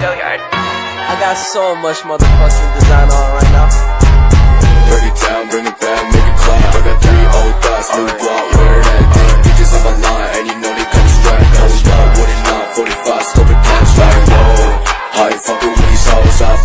I got so much motherfucking design on right now. Break it down, bring it back, make it clap. I got 3 old thoughts, new guap, where that dick bitches on my line, and you know they come strapped. Hold up, what it not, 45, scope it cash like whoa. How you fucking with these hoes up?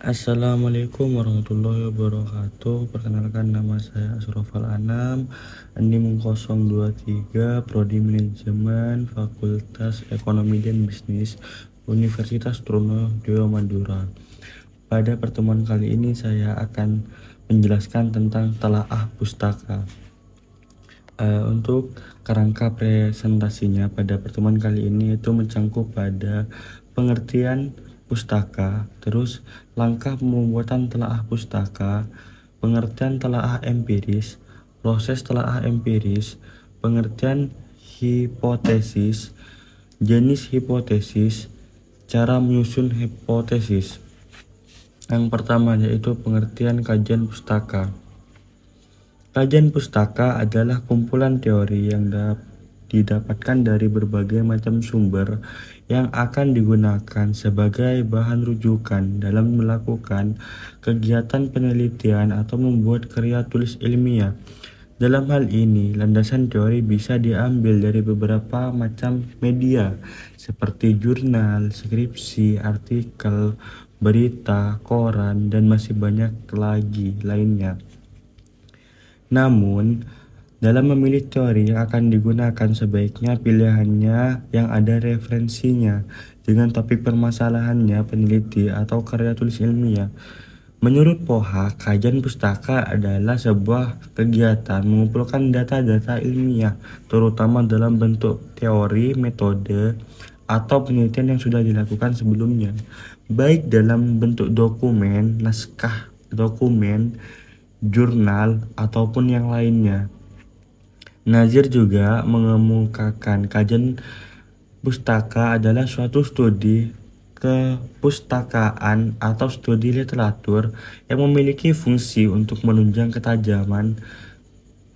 Assalamualaikum warahmatullahi wabarakatuh. Perkenalkan, nama saya Asrofal Anam, NIM 023, Prodi Manajemen, Fakultas Ekonomi dan Bisnis, Universitas Trunojoyo Madura. Pada pertemuan kali ini saya akan menjelaskan tentang telaah pustaka. Untuk kerangka presentasinya pada pertemuan kali ini itu mencangkup pada pengertian pustaka, terus langkah pembuatan telaah pustaka, pengertian telaah empiris, proses telaah empiris, pengertian hipotesis, jenis hipotesis, cara menyusun hipotesis. Yang pertama yaitu pengertian kajian pustaka. Kajian pustaka adalah kumpulan teori yang didapatkan dari berbagai macam sumber yang akan digunakan sebagai bahan rujukan dalam melakukan kegiatan penelitian atau membuat karya tulis ilmiah. Dalam hal ini, landasan teori bisa diambil dari beberapa macam media seperti jurnal, skripsi, artikel, berita, koran, dan masih banyak lagi lainnya. Namun, dalam memilih teori yang akan digunakan, sebaiknya pilihannya yang ada referensinya dengan topik permasalahannya, peneliti, atau karya tulis ilmiah. Menurut Poha, kajian pustaka adalah sebuah kegiatan mengumpulkan data-data ilmiah, terutama dalam bentuk teori, metode, atau penelitian yang sudah dilakukan sebelumnya, baik dalam bentuk dokumen, naskah, dokumen, jurnal, ataupun yang lainnya. Nazir juga mengemukakan kajian pustaka adalah suatu studi kepustakaan atau studi literatur yang memiliki fungsi untuk menunjang ketajaman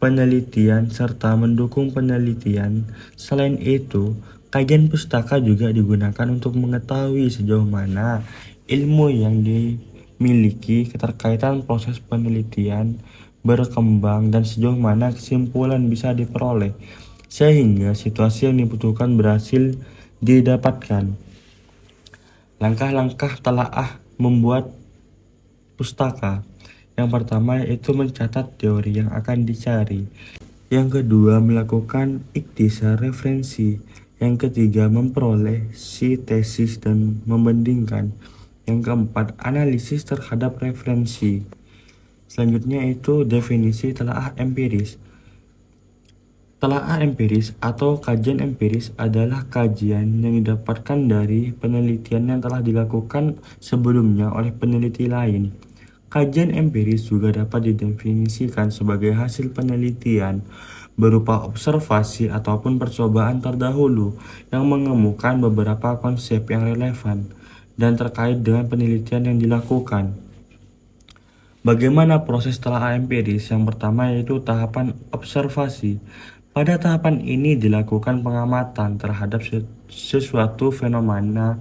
penelitian serta mendukung penelitian. Selain itu, kajian pustaka juga digunakan untuk mengetahui sejauh mana ilmu yang dimiliki keterkaitan proses penelitian berkembang dan sejauh mana kesimpulan bisa diperoleh sehingga situasi yang dibutuhkan berhasil didapatkan. Langkah-langkah telaah membuat pustaka. Yang pertama yaitu mencatat teori yang akan dicari. Yang kedua, melakukan ikhtisar referensi. Yang ketiga, memperoleh sintesis dan membandingkan. Yang keempat, analisis terhadap referensi. Selanjutnya itu definisi telaah empiris. Telaah empiris atau kajian empiris adalah kajian yang didapatkan dari penelitian yang telah dilakukan sebelumnya oleh peneliti lain. Kajian empiris juga dapat didefinisikan sebagai hasil penelitian berupa observasi ataupun percobaan terdahulu yang mengemukan beberapa konsep yang relevan dan terkait dengan penelitian yang dilakukan. Bagaimana proses telaah empiris? Yang pertama yaitu tahapan observasi. Pada tahapan ini dilakukan pengamatan terhadap sesuatu fenomena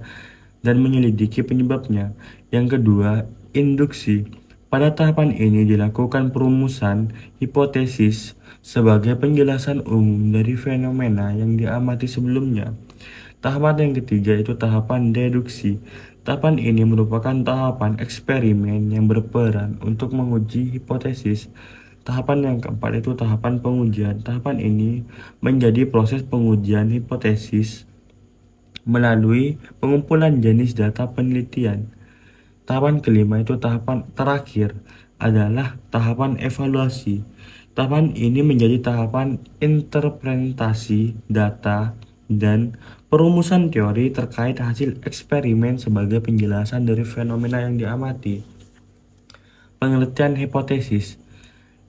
dan menyelidiki penyebabnya. Yang kedua, induksi. Pada tahapan ini dilakukan perumusan hipotesis sebagai penjelasan umum dari fenomena yang diamati sebelumnya. Tahapan yang ketiga itu tahapan deduksi. Tahapan ini merupakan tahapan eksperimen yang berperan untuk menguji hipotesis. Tahapan yang keempat itu tahapan pengujian. Tahapan ini menjadi proses pengujian hipotesis melalui pengumpulan jenis data penelitian. Tahapan kelima itu tahapan terakhir adalah tahapan evaluasi. Tahapan ini menjadi tahapan interpretasi data dan perumusan teori terkait hasil eksperimen sebagai penjelasan dari fenomena yang diamati. Pengertian hipotesis.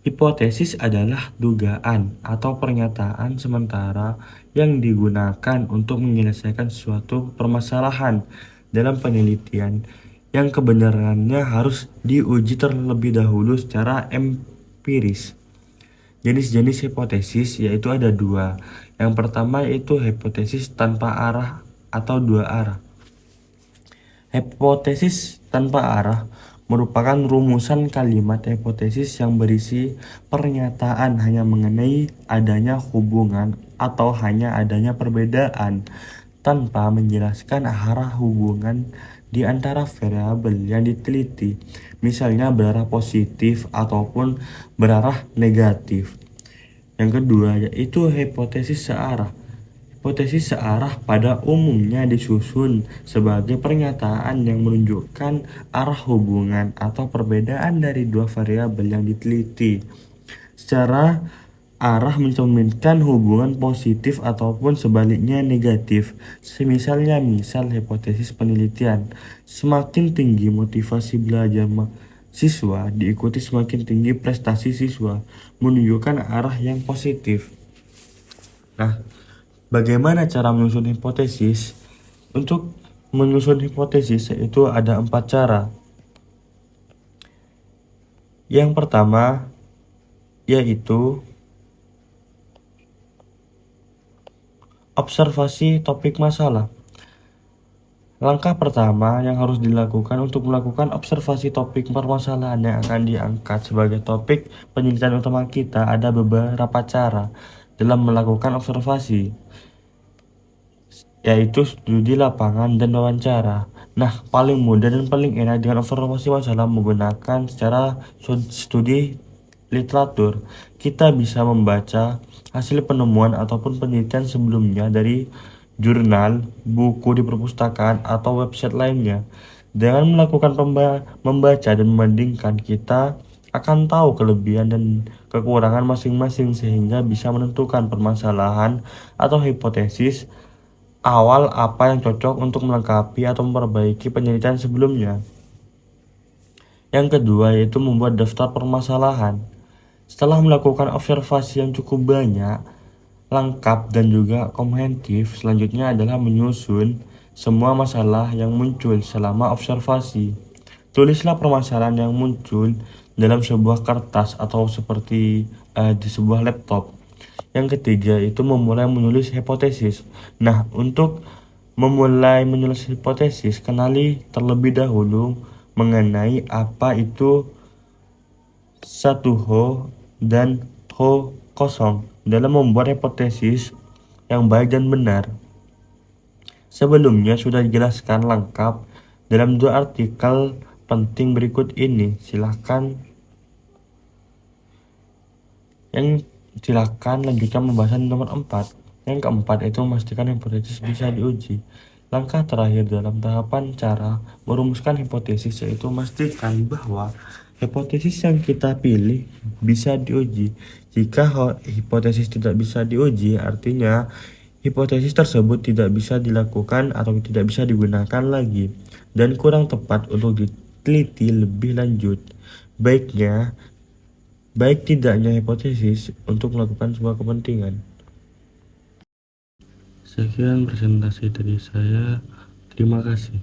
Hipotesis adalah dugaan atau pernyataan sementara yang digunakan untuk menyelesaikan suatu permasalahan dalam penelitian yang kebenarannya harus diuji terlebih dahulu secara empiris. Jenis-jenis hipotesis yaitu ada dua. Yang pertama yaitu hipotesis tanpa arah atau dua arah. Hipotesis tanpa arah merupakan rumusan kalimat hipotesis yang berisi pernyataan hanya mengenai adanya hubungan atau hanya adanya perbedaan tanpa menjelaskan arah hubungan di antara variabel yang diteliti, misalnya berarah positif ataupun berarah negatif. Yang kedua yaitu hipotesis searah. Hipotesis searah pada umumnya disusun sebagai pernyataan yang menunjukkan arah hubungan atau perbedaan dari dua variabel yang diteliti. Secara arah mencerminkan hubungan positif ataupun sebaliknya negatif. Semisalnya misal hipotesis penelitian, semakin tinggi motivasi belajar siswa diikuti semakin tinggi prestasi siswa, menunjukkan arah yang positif. Nah, bagaimana cara menyusun hipotesis? Untuk menyusun hipotesis itu ada 4 cara. Yang pertama yaitu observasi topik masalah. Langkah pertama yang harus dilakukan untuk melakukan observasi topik permasalahan yang akan diangkat sebagai topik penelitian utama kita ada beberapa cara dalam melakukan observasi, yaitu studi lapangan dan wawancara. Nah, paling mudah dan paling enak dengan observasi masalah menggunakan secara studi literatur. Kita bisa membaca hasil penemuan ataupun penelitian sebelumnya dari jurnal, buku di perpustakaan, atau website lainnya. Dengan melakukan membaca dan membandingkan, kita akan tahu kelebihan dan kekurangan masing-masing sehingga bisa menentukan permasalahan atau hipotesis awal apa yang cocok untuk melengkapi atau memperbaiki penelitian sebelumnya. Yang kedua yaitu membuat daftar permasalahan. Setelah melakukan observasi yang cukup banyak, lengkap dan juga komprehensif, selanjutnya adalah menyusun semua masalah yang muncul selama observasi. Tulislah permasalahan yang muncul dalam sebuah kertas atau seperti di sebuah laptop. Yang ketiga itu memulai menulis hipotesis. Nah, untuk memulai menulis hipotesis, kenali terlebih dahulu mengenai apa itu satu ho dan ho kosong dalam membuat hipotesis yang baik dan benar. Sebelumnya sudah dijelaskan lengkap dalam 2 artikel penting berikut ini. Silakan lanjutkan pembahasan nomor 4. Yang keempat itu memastikan hipotesis bisa diuji. Langkah terakhir dalam tahapan cara merumuskan hipotesis yaitu memastikan bahwa hipotesis yang kita pilih bisa diuji. Jika hipotesis tidak bisa diuji, artinya hipotesis tersebut tidak bisa dilakukan atau tidak bisa digunakan lagi dan kurang tepat untuk diteliti lebih lanjut. Baik tidaknya hipotesis untuk melakukan sebuah kepentingan. Sekian presentasi dari saya. Terima kasih.